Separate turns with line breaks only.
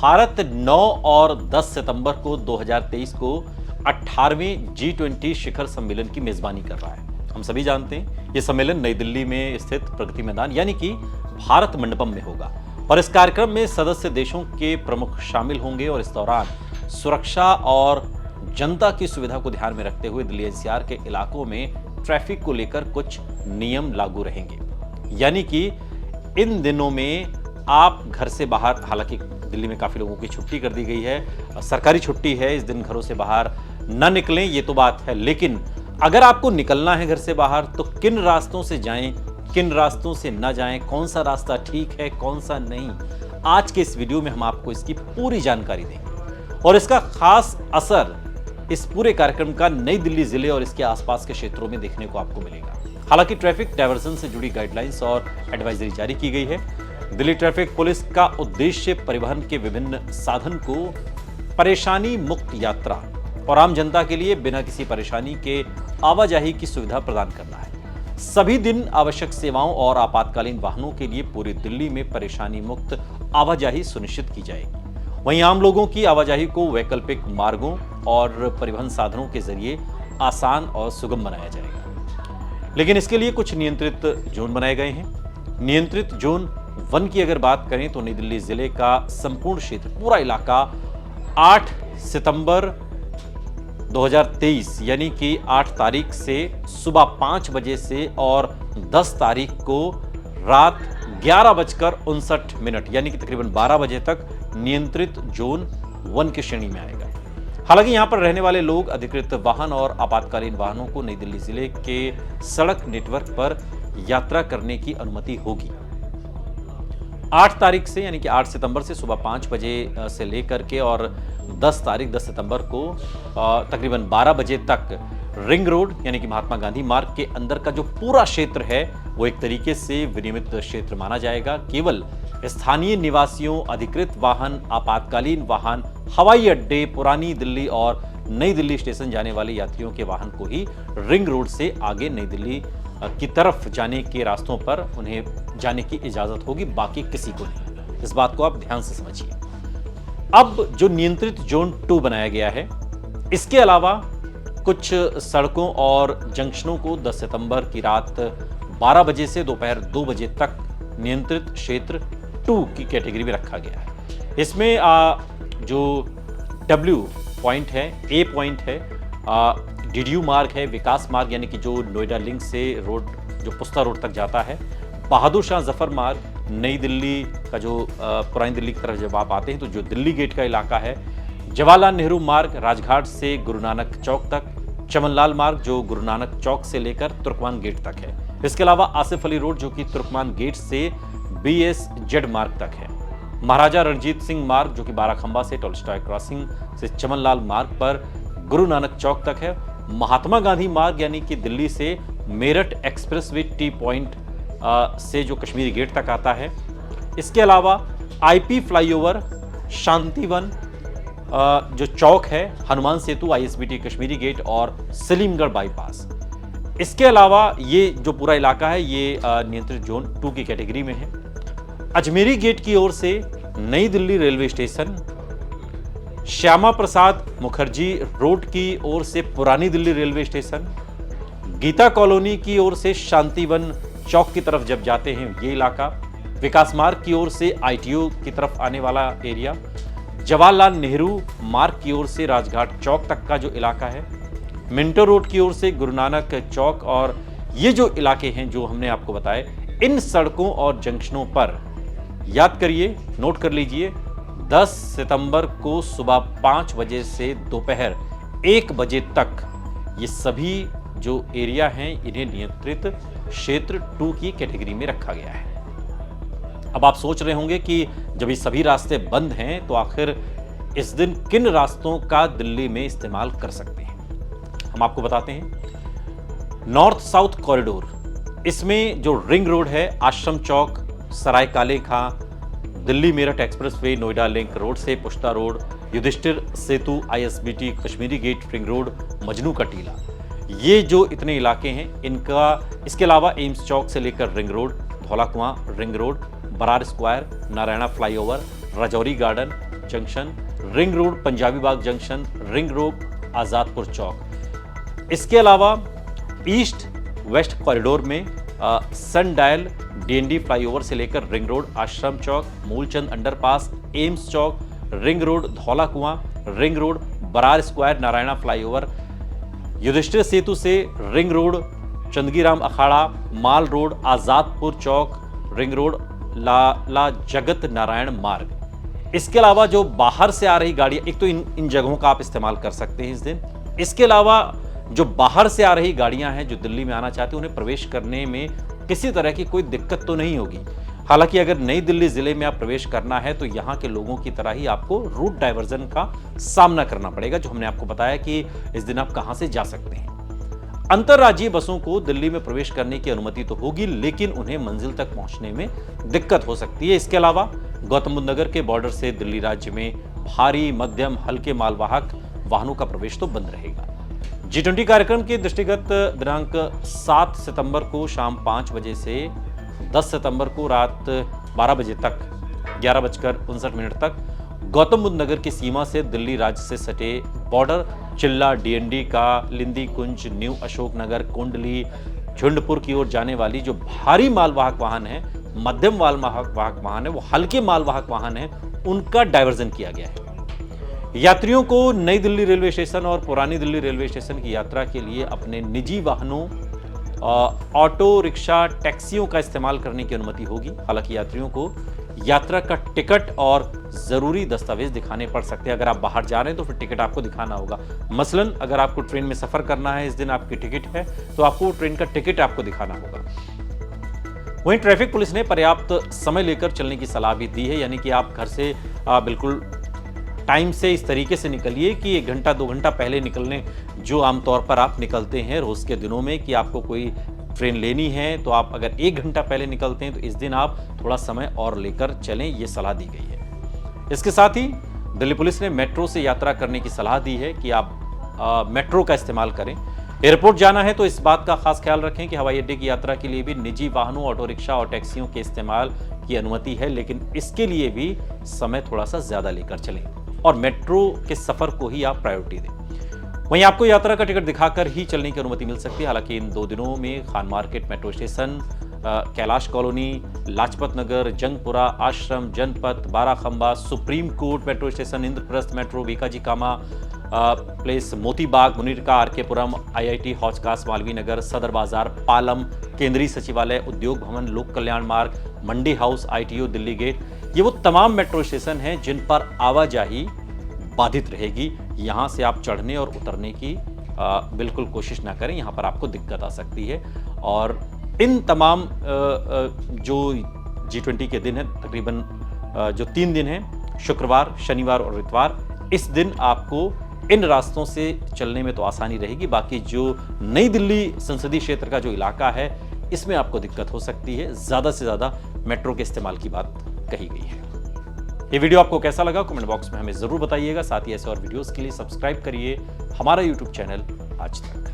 भारत 9 और 10 सितंबर को 2023 को 18वें G20 शिखर सम्मेलन की मेजबानी कर रहा है। हम सभी जानते हैं ये सम्मेलन नई दिल्ली में स्थित प्रगति मैदान यानी कि भारत मंडपम में होगा और इस कार्यक्रम में सदस्य देशों के प्रमुख शामिल होंगे और इस दौरान सुरक्षा और जनता की सुविधा को ध्यान में रखते हुए दिल्ली एनसीआर के इलाकों में ट्रैफिक को लेकर कुछ नियम लागू रहेंगे। यानी कि इन दिनों में आप घर से बाहर, हालांकि दिल्ली में काफी लोगों की छुट्टी कर दी गई है, सरकारी छुट्टी है, इस दिन घरों से बाहर न निकलें, ये तो बात है। लेकिन अगर आपको निकलना है घर से बाहर तो किन रास्तों से जाएं, किन रास्तों से न जाएं, कौन सा रास्ता ठीक है, कौन सा नहीं, आज के इस वीडियो में हम आपको इसकी पूरी जानकारी देंगे और इसका खास असर इस पूरे कार्यक्रम का नई दिल्ली जिले और इसके आसपास के क्षेत्रों में देखने को आपको मिलेगा। हालांकि ट्रैफिक डायवर्जन से जुड़ी गाइडलाइंस और एडवाइजरी जारी की गई है। दिल्ली ट्रैफिक पुलिस का उद्देश्य परिवहन के विभिन्न साधन को परेशानी मुक्त यात्रा और आम जनता के लिए बिना किसी परेशानी के आवाजाही की सुविधा प्रदान करना है। सभी दिन आवश्यक सेवाओं और आपातकालीन वाहनों के लिए पूरी दिल्ली में परेशानी मुक्त आवाजाही सुनिश्चित की जाएगी। वहीं आम लोगों की आवाजाही को वैकल्पिक मार्गों और परिवहन साधनों के जरिए आसान और सुगम बनाया जाएगा। लेकिन इसके लिए कुछ नियंत्रित जोन बनाए गए हैं। नियंत्रित जोन 1 की अगर बात करें तो नई दिल्ली जिले का संपूर्ण क्षेत्र, पूरा इलाका 8 सितंबर 2023 यानी कि 8 तारीख से सुबह 5 बजे से और 10 तारीख को रात 11:59 यानी कि तकरीबन 12 बजे तक नियंत्रित जोन 1 की श्रेणी में आएगा। हालांकि यहां पर रहने वाले लोग अधिकृत वाहन और आपातकालीन वाहनों को नई दिल्ली जिले के सड़क नेटवर्क पर यात्रा करने की अनुमति होगी। 8 तारीख से यानी कि 8 सितंबर से सुबह 5 बजे से लेकर के और 10 तारीख 10 सितंबर को तकरीबन 12 बजे तक रिंग रोड यानी कि महात्मा गांधी मार्ग के अंदर का जो पूरा क्षेत्र है वो एक तरीके से विनियमित क्षेत्र माना जाएगा। केवल स्थानीय निवासियों, अधिकृत वाहन, आपातकालीन वाहन, हवाई अड्डे, पुरानी दिल्ली और नई दिल्ली स्टेशन जाने वाले यात्रियों के वाहन को ही रिंग रोड से आगे नई दिल्ली की तरफ जाने के रास्तों पर उन्हें जाने की इजाजत होगी, बाकी किसी को नहीं। इस बात को आप ध्यान से समझिए। अब जो नियंत्रित जोन 2 बनाया गया है, इसके अलावा कुछ सड़कों और जंक्शनों को 10 सितंबर की रात 12 बजे से दोपहर 2 बजे तक नियंत्रित क्षेत्र 2 की कैटेगरी में रखा गया है। इसमें जो W पॉइंट है, A पॉइंट है, DDU मार्ग है, विकास मार्ग यानी कि जो नोएडा लिंक से रोड जो पुस्ता रोड तक जाता है, बहादुर शाह जफर मार्ग, नई दिल्ली का जो पुरानी दिल्ली की तरफ जब आप आते हैं तो जो दिल्ली गेट का इलाका है, जवाहरलाल नेहरू मार्ग राजघाट से गुरु नानक चौक तक, चमनलाल मार्ग जो गुरु नानक चौक से लेकर तुर्कमान गेट तक है। इसके अलावा आसिफ अली रोड जो कि तुर्कमान गेट से BSZ मार्ग तक है। महाराजा रणजीत सिंह मार्ग जो कि बाराखंबा से टॉलस्टॉय क्रॉसिंग से चमनलाल मार्ग पर गुरु नानक चौक तक है। महात्मा गांधी मार्ग यानी कि दिल्ली से मेरठ एक्सप्रेसवे T पॉइंट से जो कश्मीरी गेट तक आता है। इसके अलावा IP फ्लाईओवर, शांतिवन जो चौक है, हनुमान सेतु, ISBT कश्मीरी गेट और सलीमगढ़ बाईपास। इसके अलावा ये जो पूरा इलाका है ये नियंत्रित जोन 2 की कैटेगरी में है। अजमेरी गेट की ओर से नई Delhi railway station, Shyama Prasad Mukherjee road की ओर से पुरानी Delhi railway station, Geeta colony की ओर से शांतिवन चौक की तरफ जब जाते हैं ये इलाका, विकास मार्ग की ओर से ITO की तरफ आने वाला एरिया, जवाहरलाल नेहरू मार्ग की ओर से राजघाट चौक तक का जो इलाका है, मिंटो रोड की ओर से गुरु नानक चौक और ये जो इलाके हैं जो हमने आपको बताए, इन सड़कों और जंक्शनों पर याद करिए, नोट कर लीजिए, 10 सितंबर को सुबह 5 बजे से दोपहर 1 बजे तक ये सभी जो एरिया हैं इन्हें नियंत्रित क्षेत्र 2 की कैटेगरी में रखा गया है। अब आप सोच रहे होंगे कि जब ये सभी रास्ते बंद हैं तो आखिर इस दिन किन रास्तों का दिल्ली में इस्तेमाल कर सकते हैं। हम आपको बताते हैं। नॉर्थ साउथ कॉरिडोर, इसमें जो रिंग रोड है, आश्रम Chowk, Sarai Kale Khan, Delhi Meerut Expressway, Noida link road से Pushta road, Yudhishthir Setu, ISBT Kashmiri Gate, ring road, Majnu ka Tila, ये जो इतने इलाके हैं इनका, इसके अलावा एम्स चौक से लेकर ring road, Dhaula Kuan ring road, Barar Square, Naraina flyover, Rajouri Garden, junction, ring road Punjabi Bagh junction, ring road Azadpur Chowk. इसके अलावा ईस्ट वेस्ट कॉरिडोर में सन डायल डीएनडी फ्लाईओवर से लेकर ring road Ashram Chowk, Moolchand underpass, AIIMS Chowk, ring road Dhaula Kuan, ring road Barar Square, Naraina flyover, Yudhishthir Setu से ring road Chandgiram Akhara, Mall road Azadpur Chowk, ring road Lala Jagat Narayan मार्ग। इसके अलावा जो बाहर से आ रही गाड़ियां, एक तो इन जगहों का आप इस्तेमाल कर सकते हैं इस दिन। इसके अलावा जो बाहर से आ रही गाड़ियां हैं जो दिल्ली में आना चाहती हैं, उन्हें प्रवेश करने में किसी तरह की कोई दिक्कत तो नहीं होगी। हालांकि अगर नई दिल्ली जिले में आप प्रवेश करना है तो यहां के लोगों की तरह ही आपको रूट डाइवर्जन का सामना करना पड़ेगा, जो हमने आपको बताया कि इस दिन आप कहां से जा सकते हैं। अंतरराज्यीय बसों को दिल्ली में प्रवेश करने की अनुमति तो होगी, लेकिन उन्हें मंजिल तक पहुंचने में दिक्कत हो सकती है। इसके अलावा गौतम बुद्ध नगर के बॉर्डर से दिल्ली राज्य में भारी, मध्यम, हल्के मालवाहक वाहनों का प्रवेश तो बंद रहेगा। G20 कार्यक्रम के दृष्टिगत दिनांक 7 सितंबर को शाम 5 बजे से 10 सितंबर को रात 12 बजे तक 11:59 तक गौतम बुद्ध नगर की सीमा से दिल्ली राज्य से सटे बॉर्डर चिल्ला, डीएनडी का, लिंदी कुंज, न्यू अशोक नगर, कुंडली, झुंडपुर की ओर जाने वाली जो भारी मालवाहक वाहन है, मध्यम मालवाहक वाहन है, वो हल्के मालवाहक वाहन है, उनका डायवर्जन किया गया है। यात्रियों को नई दिल्ली रेलवे स्टेशन और पुरानी दिल्ली रेलवे स्टेशन की यात्रा के लिए अपने निजी वाहनों, ऑटो रिक्शा, टैक्सियों का इस्तेमाल करने की अनुमति होगी। हालांकि यात्रियों को यात्रा का टिकट और जरूरी दस्तावेज दिखाने पड़ सकते हैं। अगर आप बाहर जा रहे हैं तो फिर टिकट आपको दिखाना होगा। मसलन अगर आपको ट्रेन में सफर करना है, इस दिन आपकी टिकट है, तो आपको ट्रेन का टिकट आपको दिखाना होगा। वहीं ट्रैफिक पुलिस ने पर्याप्त समय लेकर चलने की सलाह भी दी है, यानी कि आप घर से बिल्कुल टाइम से इस तरीके से निकलिए कि 1 घंटा 2 घंटा पहले निकलने, जो आमतौर पर आप निकलते हैं रोज के दिनों में कि आपको कोई ट्रेन लेनी है, तो आप अगर 1 घंटा पहले निकलते हैं तो इस दिन आप थोड़ा समय और लेकर चलें, ये सलाह दी गई है। इसके साथ ही दिल्ली पुलिस ने मेट्रो से यात्रा करने की सलाह दी है कि आप मेट्रो का इस्तेमाल करें। एयरपोर्ट जाना है तो इस बात का खास ख्याल रखें कि हवाई अड्डे की यात्रा के लिए भी निजी वाहनों, ऑटो रिक्शा और टैक्सियों के इस्तेमाल की अनुमति है, लेकिन इसके लिए भी समय थोड़ा सा ज्यादा लेकर चलें और मेट्रो के सफर को ही आप प्रायोरिटी दें। वहीं आपको यात्रा का टिकट दिखाकर ही चलने की अनुमति मिल सकती है। हालांकि इन 2 दिनों में Khan market metro station, Kailash colony, Lajpat Nagar, Jangpura, आश्रम, जनपथ, Barakhamba, supreme court metro station, Indraprastha metro, Bikaji कामा प्लेस, मोती बाग, मुनीरका, आरकेपुरम, आईआईटी हौजकास, मालवीय नगर, सदर बाजार, पालम, केंद्रीय सचिवालय, उद्योग भवन, लोक कल्याण मार्ग, मंडी हाउस, आईटीओ, दिल्ली गेट, ये वो तमाम मेट्रो स्टेशन हैं जिन पर आवाजाही बाधित रहेगी। यहां से आप चढ़ने और उतरने की बिल्कुल कोशिश ना करें, यहां पर आपको दिक्कत आ सकती है। और इन तमाम जो G20 के दिन है, तकरीबन जो 3 दिन हैं, शुक्रवार, शनिवार और इतवार, इस दिन आपको इन रास्तों से चलने में तो आसानी रहेगी। बाकी जो नई दिल्ली संसदीय क्षेत्र का जो इलाका है, इसमें आपको दिक्कत हो सकती है। ज्यादा से ज्यादा मेट्रो के इस्तेमाल की बात कही गई है। ये वीडियो आपको कैसा लगा कमेंट बॉक्स में हमें जरूर बताइएगा। साथ ही ऐसे और वीडियोस के लिए सब्सक्राइब करिए हमारा YouTube चैनल आज तक।